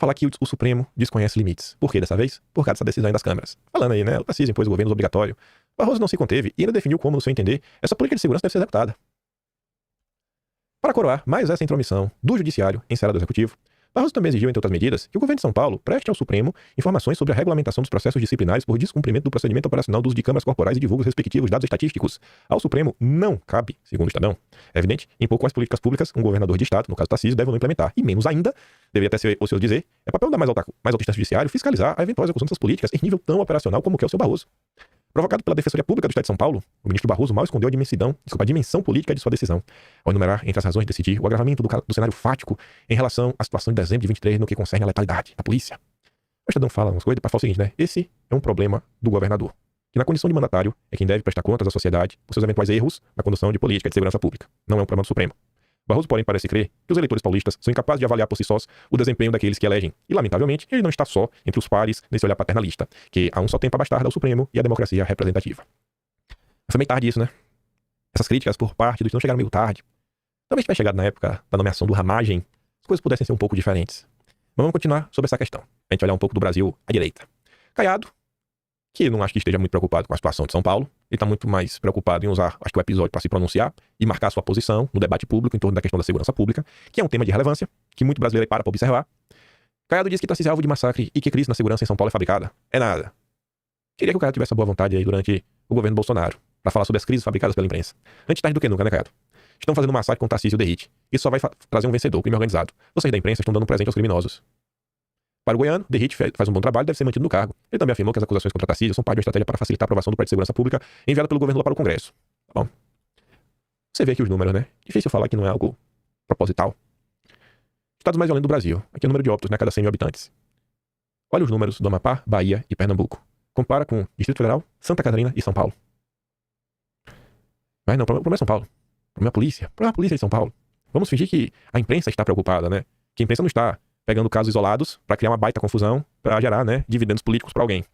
falar que o Supremo desconhece limites. Por que dessa vez? Por causa dessa decisão aí das câmaras. Falando aí, né? O Tarcísio impôs o governo obrigatório. Barroso não se conteve e ainda definiu como, no seu entender, essa política de segurança deve ser executada. Para coroar mais essa intromissão do Judiciário em seara do Executivo, Barroso também exigiu, entre outras medidas, que o governo de São Paulo preste ao Supremo informações sobre a regulamentação dos processos disciplinares por descumprimento do procedimento operacional do uso de câmaras corporais e divulgue os respectivos dados estatísticos. Ao Supremo não cabe, segundo o Estadão, é evidente, impor quais políticas públicas um governador de Estado, no caso Tarcísio, deve ou não implementar. E menos ainda, deveria até ser ocioso dizer, é papel da mais alta instância judiciária fiscalizar a eventual execução dessas políticas em nível tão operacional como que é o seu Barroso. Provocado pela Defensoria Pública do Estado de São Paulo, o ministro Barroso mal escondeu a dimensão política de sua decisão, ao enumerar entre as razões de decidir o agravamento do cenário fático em relação à situação de dezembro de 23 no que concerne à letalidade da polícia. O Estadão fala umas coisas para falar o seguinte, né? Esse é um problema do governador, que na condição de mandatário é quem deve prestar contas à sociedade por seus eventuais erros na condução de política de segurança pública. Não é um problema do Supremo. Barroso, porém, parece crer que os eleitores paulistas são incapazes de avaliar por si sós o desempenho daqueles que elegem. E, lamentavelmente, ele não está só entre os pares nesse olhar paternalista, que há um só tempo a bastarda ao Supremo e à democracia representativa. Foi meio tarde isso, né? Essas críticas por parte dos que não chegaram meio tarde. Talvez tivesse chegado na época da nomeação do Ramagem, as coisas pudessem ser um pouco diferentes. Mas vamos continuar sobre essa questão. A gente olhar um pouco do Brasil à direita. Caiado, que não acho que esteja muito preocupado com a situação de São Paulo. Ele está muito mais preocupado em usar, acho que o episódio para se pronunciar e marcar sua posição no debate público em torno da questão da segurança pública, que é um tema de relevância, que muito brasileiro para observar. Caiado diz que Tarcísio é alvo de massacre e que crise na segurança em São Paulo é fabricada. É nada. Queria que o Caiado tivesse a boa vontade aí durante o governo Bolsonaro, para falar sobre as crises fabricadas pela imprensa. Antes tarde do que nunca, né, Caiado? Estão fazendo um massacre com Tarcísio e o Derrite. Isso só vai trazer um vencedor, o crime organizado. Vocês da imprensa estão dando um presente aos criminosos. Para o goiano, Derrite faz um bom trabalho e deve ser mantido no cargo. Ele também afirmou que as acusações contra Tarcísio são parte de uma estratégia para facilitar a aprovação do Plano de Segurança Pública enviado pelo governo lá para o Congresso. Tá bom. Você vê aqui os números, né? Difícil falar que não é algo proposital. Estados mais violentos do Brasil. Aqui é o número de óbitos, né? Cada 100 mil habitantes. Olha os números do Amapá, Bahia e Pernambuco. Compara com Distrito Federal, Santa Catarina e São Paulo. Mas não, o problema é São Paulo. O problema é a polícia. O problema é a polícia de São Paulo. Vamos fingir que a imprensa está preocupada, né? Que a imprensa não está pegando casos isolados para criar uma baita confusão, para gerar, né, dividendos políticos para alguém.